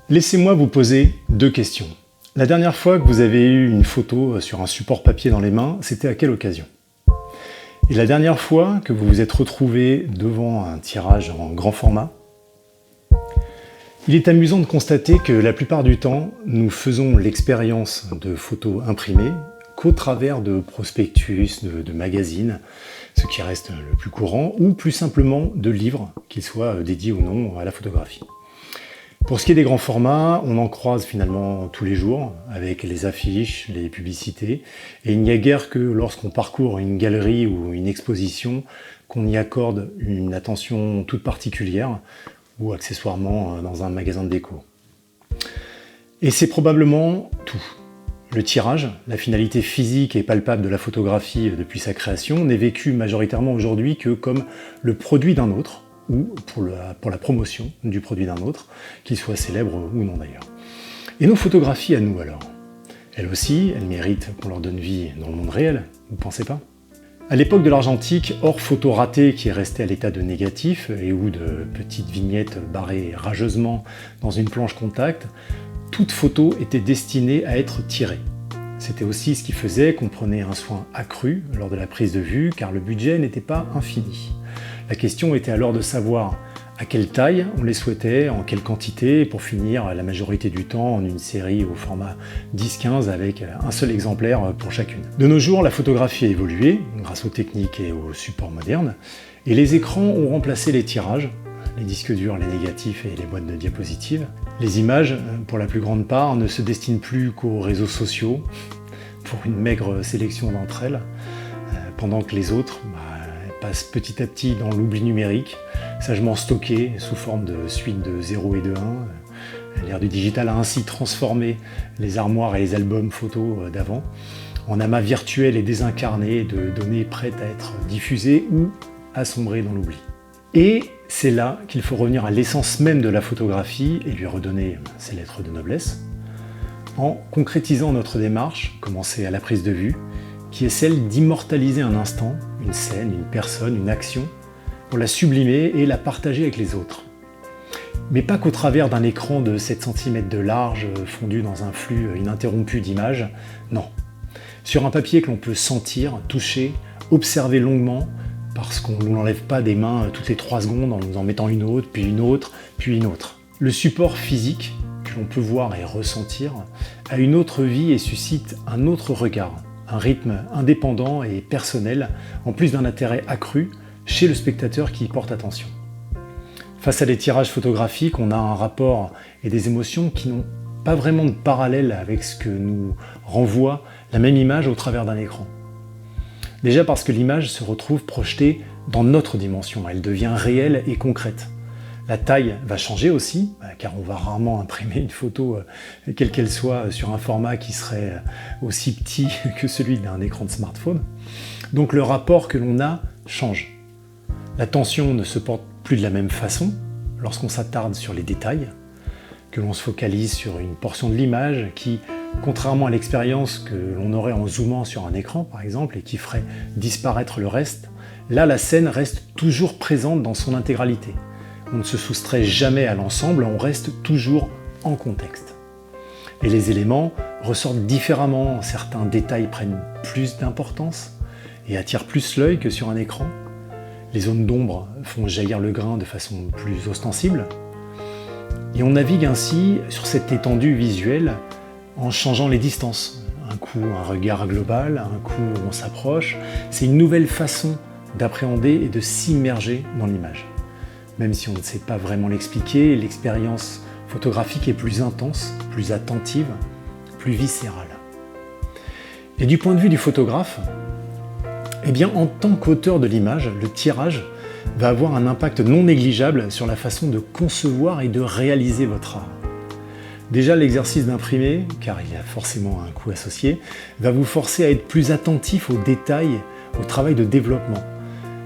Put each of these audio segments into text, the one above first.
Laissez-moi vous poser deux questions. La dernière fois que vous avez eu une photo sur un support papier dans les mains, c'était à quelle occasion? Et la dernière fois que vous vous êtes retrouvé devant un tirage en grand format? Il est amusant de constater que la plupart du temps, nous faisons l'expérience de photos imprimées qu'au travers de prospectus, de magazines, ce qui reste le plus courant, ou plus simplement de livres, qu'ils soient dédiés ou non à la photographie. Pour ce qui est des grands formats, on en croise finalement tous les jours, avec les affiches, les publicités, et il n'y a guère que lorsqu'on parcourt une galerie ou une exposition qu'on y accorde une attention toute particulière, ou accessoirement dans un magasin de déco. Et c'est probablement tout. Le tirage, la finalité physique et palpable de la photographie depuis sa création, n'est vécu majoritairement aujourd'hui que comme le produit d'un autre, ou pour la promotion du produit d'un autre, qu'il soit célèbre ou non d'ailleurs. Et nos photographies à nous alors? Elles aussi, elles méritent qu'on leur donne vie dans le monde réel, vous ne pensez pas? À l'époque de l'argentique, hors photo ratée qui est restée à l'état de négatif et ou de petites vignettes barrées rageusement dans une planche contact, toute photo était destinée à être tirée. C'était aussi ce qui faisait qu'on prenait un soin accru lors de la prise de vue car le budget n'était pas infini. La question était alors de savoir à quelle taille on les souhaitait, en quelle quantité, pour finir la majorité du temps en une série au format 10-15 avec un seul exemplaire pour chacune. De nos jours, la photographie a évolué grâce aux techniques et aux supports modernes, et les écrans ont remplacé les tirages, les disques durs, les négatifs et les boîtes de diapositives. Les images, pour la plus grande part, ne se destinent plus qu'aux réseaux sociaux, pour une maigre sélection d'entre elles, pendant que les autres passent petit à petit dans l'oubli numérique, sagement stocké sous forme de suites de 0 et de 1. L'ère du digital a ainsi transformé les armoires et les albums photos d'avant en amas virtuels et désincarnés de données prêtes à être diffusées ou assombrées dans l'oubli. Et c'est là qu'il faut revenir à l'essence même de la photographie et lui redonner ses lettres de noblesse, en concrétisant notre démarche, commencée à la prise de vue, qui est celle d'immortaliser un instant, une scène, une personne, une action, pour la sublimer et la partager avec les autres. Mais pas qu'au travers d'un écran de 7 cm de large, fondu dans un flux ininterrompu d'images, non. Sur un papier que l'on peut sentir, toucher, observer longuement, parce qu'on ne l'enlève pas des mains toutes les 3 secondes en nous en mettant une autre, puis une autre, puis une autre. Le support physique, que l'on peut voir et ressentir, a une autre vie et suscite un autre regard. Un rythme indépendant et personnel, en plus d'un intérêt accru chez le spectateur qui y porte attention. Face à des tirages photographiques, on a un rapport et des émotions qui n'ont pas vraiment de parallèle avec ce que nous renvoie la même image au travers d'un écran. Déjà parce que l'image se retrouve projetée dans notre dimension, elle devient réelle et concrète. La taille va changer aussi, car on va rarement imprimer une photo, quelle qu'elle soit, sur un format qui serait aussi petit que celui d'un écran de smartphone. Donc le rapport que l'on a change. L'attention ne se porte plus de la même façon lorsqu'on s'attarde sur les détails, que l'on se focalise sur une portion de l'image qui, contrairement à l'expérience que l'on aurait en zoomant sur un écran par exemple et qui ferait disparaître le reste, là la scène reste toujours présente dans son intégralité. On ne se soustrait jamais à l'ensemble, on reste toujours en contexte. Et les éléments ressortent différemment, certains détails prennent plus d'importance et attirent plus l'œil que sur un écran. Les zones d'ombre font jaillir le grain de façon plus ostensible. Et on navigue ainsi sur cette étendue visuelle en changeant les distances. Un coup, un regard global, un coup, on s'approche. C'est une nouvelle façon d'appréhender et de s'immerger dans l'image. Même si on ne sait pas vraiment l'expliquer, l'expérience photographique est plus intense, plus attentive, plus viscérale. Et du point de vue du photographe, eh bien, en tant qu'auteur de l'image, le tirage va avoir un impact non négligeable sur la façon de concevoir et de réaliser votre art. Déjà, l'exercice d'imprimer, car il y a forcément un coût associé, va vous forcer à être plus attentif aux détails, au travail de développement.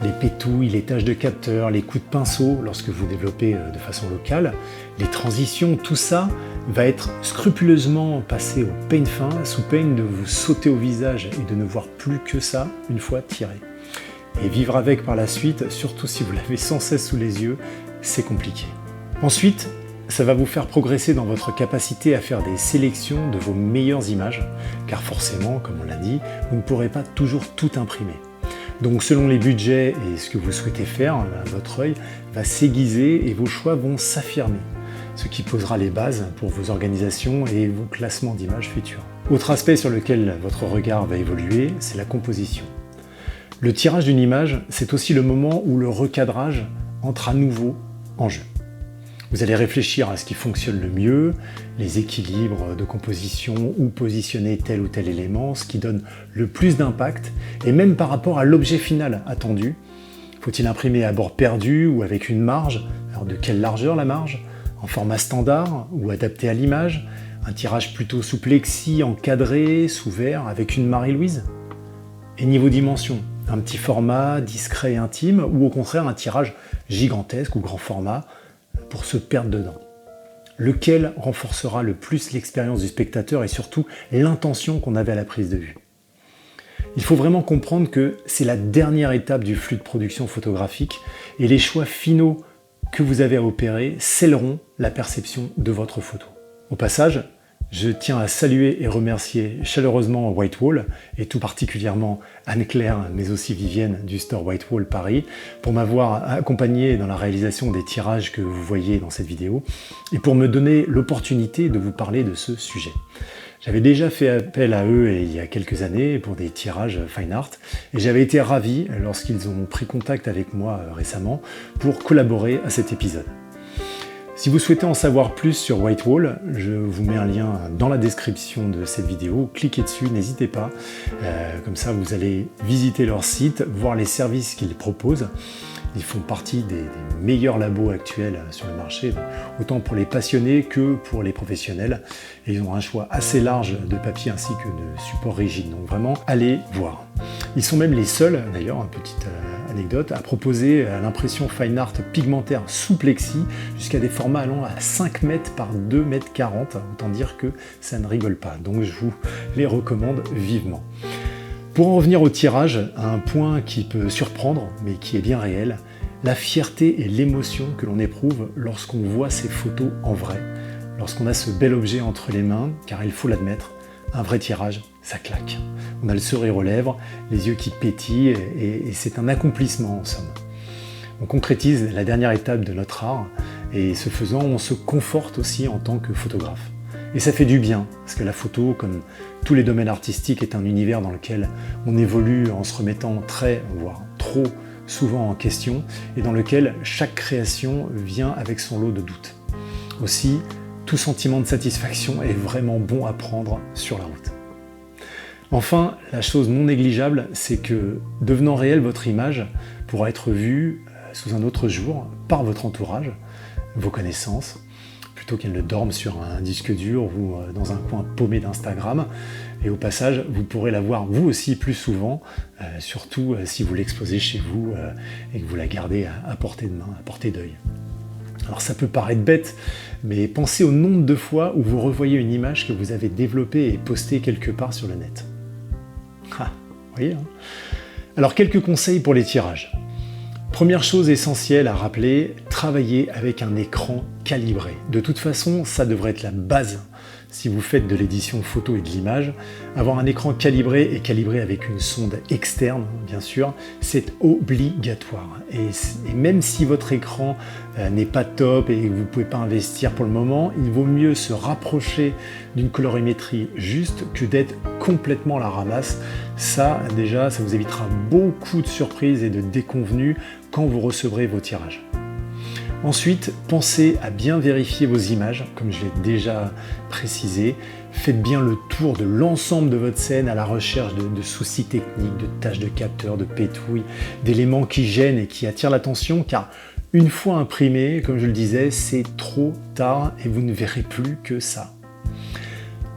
Les pétouilles, les tâches de capteur, les coups de pinceau lorsque vous développez de façon locale, les transitions, tout ça va être scrupuleusement passé au peigne fin sous peine de vous sauter au visage et de ne voir plus que ça une fois tiré. Et vivre avec par la suite, surtout si vous l'avez sans cesse sous les yeux, c'est compliqué. Ensuite, ça va vous faire progresser dans votre capacité à faire des sélections de vos meilleures images, car forcément, comme on l'a dit, vous ne pourrez pas toujours tout imprimer. Donc selon les budgets et ce que vous souhaitez faire, votre œil va s'aiguiser et vos choix vont s'affirmer, ce qui posera les bases pour vos organisations et vos classements d'images futurs. Autre aspect sur lequel votre regard va évoluer, c'est la composition. Le tirage d'une image, c'est aussi le moment où le recadrage entre à nouveau en jeu. Vous allez réfléchir à ce qui fonctionne le mieux, les équilibres de composition, où positionner tel ou tel élément, ce qui donne le plus d'impact, et même par rapport à l'objet final attendu. Faut-il imprimer à bord perdu ou avec une marge? Alors de quelle largeur la marge? En format standard ou adapté à l'image? Un tirage plutôt sous plexi, encadré, sous verre, avec une Marie-Louise? Et niveau dimension, un petit format discret et intime, ou au contraire un tirage gigantesque ou grand format, pour se perdre dedans. Lequel renforcera le plus l'expérience du spectateur et surtout l'intention qu'on avait à la prise de vue? Il faut vraiment comprendre que c'est la dernière étape du flux de production photographique et les choix finaux que vous avez à opérer scelleront la perception de votre photo. Au passage, je tiens à saluer et remercier chaleureusement Whitewall et tout particulièrement Anne-Claire mais aussi Vivienne du store Whitewall Paris pour m'avoir accompagné dans la réalisation des tirages que vous voyez dans cette vidéo et pour me donner l'opportunité de vous parler de ce sujet. J'avais déjà fait appel à eux il y a quelques années pour des tirages fine art et j'avais été ravi lorsqu'ils ont pris contact avec moi récemment pour collaborer à cet épisode. Si vous souhaitez en savoir plus sur Whitewall, je vous mets un lien dans la description de cette vidéo. Cliquez dessus, n'hésitez pas. Comme ça, vous allez visiter leur site, voir les services qu'ils proposent. Ils font partie des meilleurs labos actuels sur le marché, autant pour les passionnés que pour les professionnels. Et ils ont un choix assez large de papier ainsi que de supports rigides. Donc vraiment, allez voir. Ils sont même les seuls, d'ailleurs, une petite anecdote, à proposer l'impression fine art pigmentaire sous plexi jusqu'à des formats allant à 5 mètres par 2 mètres 40. Autant dire que ça ne rigole pas. Donc je vous les recommande vivement. Pour en revenir au tirage, un point qui peut surprendre, mais qui est bien réel, la fierté et l'émotion que l'on éprouve lorsqu'on voit ces photos en vrai, lorsqu'on a ce bel objet entre les mains, car il faut l'admettre, un vrai tirage, ça claque. On a le sourire aux lèvres, les yeux qui pétillent, et c'est un accomplissement en somme. On concrétise la dernière étape de notre art, et ce faisant, on se conforte aussi en tant que photographe. Et ça fait du bien, parce que la photo, comme tous les domaines artistiques, est un univers dans lequel on évolue en se remettant très, voire trop souvent en question, et dans lequel chaque création vient avec son lot de doutes. Aussi, tout sentiment de satisfaction est vraiment bon à prendre sur la route. Enfin, la chose non négligeable, c'est que, devenant réelle, votre image pourra être vue sous un autre jour par votre entourage, vos connaissances, plutôt qu'elles ne dorment sur un disque dur ou dans un coin paumé d'Instagram. Et au passage, vous pourrez la voir vous aussi plus souvent, surtout si vous l'exposez chez vous et que vous la gardez à portée de main, à portée d'œil. Alors ça peut paraître bête, mais pensez au nombre de fois où vous revoyez une image que vous avez développée et postée quelque part sur le net. Ah, vous voyez, hein. Alors quelques conseils pour les tirages. Première chose essentielle à rappeler, travailler avec un écran calibré. De toute façon, ça devrait être la base. Si vous faites de l'édition photo et de l'image, avoir un écran calibré et calibré avec une sonde externe, bien sûr, c'est obligatoire. Et même si votre écran n'est pas top et que vous ne pouvez pas investir pour le moment, il vaut mieux se rapprocher d'une colorimétrie juste que d'être complètement à la ramasse. Ça, déjà, ça vous évitera beaucoup de surprises et de déconvenues quand vous recevrez vos tirages. Ensuite, pensez à bien vérifier vos images, comme je l'ai déjà précisé. Faites bien le tour de l'ensemble de votre scène à la recherche de soucis techniques, de tâches de capteur, de pétouilles, d'éléments qui gênent et qui attirent l'attention, car une fois imprimé, comme je le disais, c'est trop tard et vous ne verrez plus que ça.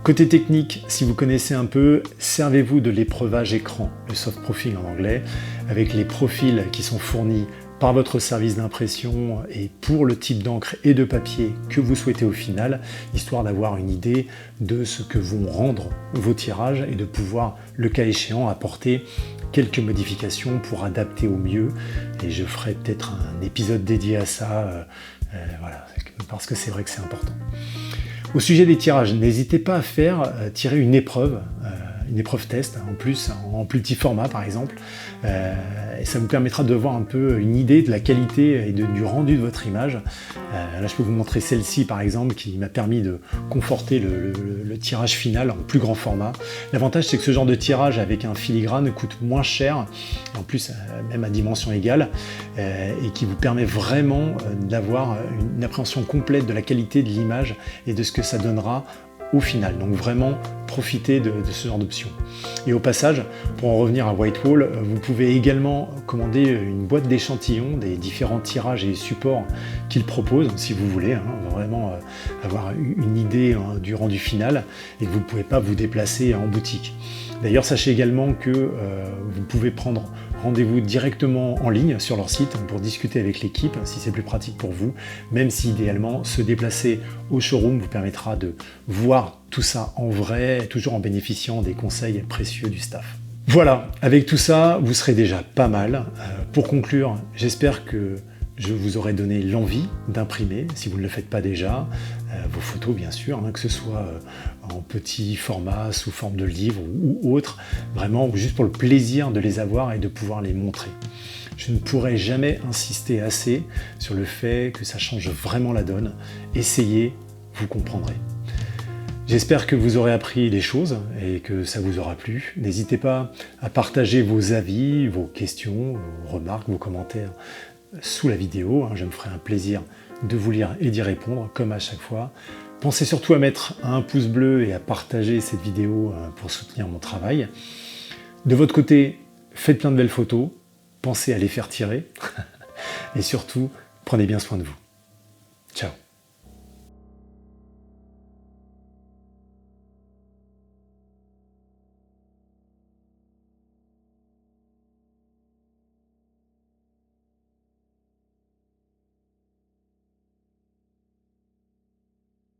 Côté technique, si vous connaissez un peu, servez-vous de l'épreuvage écran, le soft proofing en anglais, avec les profils qui sont fournis par votre service d'impression et pour le type d'encre et de papier que vous souhaitez au final, histoire d'avoir une idée de ce que vont rendre vos tirages et de pouvoir, le cas échéant, apporter quelques modifications pour adapter au mieux. Et je ferai peut-être un épisode dédié à ça Voilà, parce que c'est vrai que c'est important. Au sujet des tirages, n'hésitez pas à faire tirer une épreuve test, en plus en plus petit format par exemple, et ça vous permettra de voir un peu une idée de la qualité et du rendu de votre image. Là je peux vous montrer celle-ci par exemple qui m'a permis de conforter le tirage final en plus grand format. L'avantage c'est que ce genre de tirage avec un filigrane coûte moins cher, en plus même à dimension égale, et qui vous permet vraiment d'avoir une appréhension complète de la qualité de l'image et de ce que ça donnera au final. Donc vraiment profitez de ce genre d'option. Et au passage, pour en revenir à Whitewall, vous pouvez également commander une boîte d'échantillons des différents tirages et supports qu'il propose, si vous voulez, vraiment avoir une idée du rendu final et que vous ne pouvez pas vous déplacer en boutique. D'ailleurs, sachez également que vous pouvez prendre rendez-vous directement en ligne sur leur site pour discuter avec l'équipe si c'est plus pratique pour vous, même si idéalement se déplacer au showroom vous permettra de voir tout ça en vrai, toujours en bénéficiant des conseils précieux du staff. Voilà, avec tout ça, vous serez déjà pas mal. Pour conclure, j'espère que je vous aurai donné l'envie d'imprimer, si vous ne le faites pas déjà, vos photos bien sûr, que ce soit en petit format, sous forme de livre ou autre, vraiment juste pour le plaisir de les avoir et de pouvoir les montrer. Je ne pourrai jamais insister assez sur le fait que ça change vraiment la donne. Essayez, vous comprendrez. J'espère que vous aurez appris des choses et que ça vous aura plu. N'hésitez pas à partager vos avis, vos questions, vos remarques, vos commentaires sous la vidéo. Je me ferai un plaisir de vous lire et d'y répondre, comme à chaque fois. Pensez surtout à mettre un pouce bleu et à partager cette vidéo pour soutenir mon travail. De votre côté, faites plein de belles photos, pensez à les faire tirer et surtout, prenez bien soin de vous. Ciao.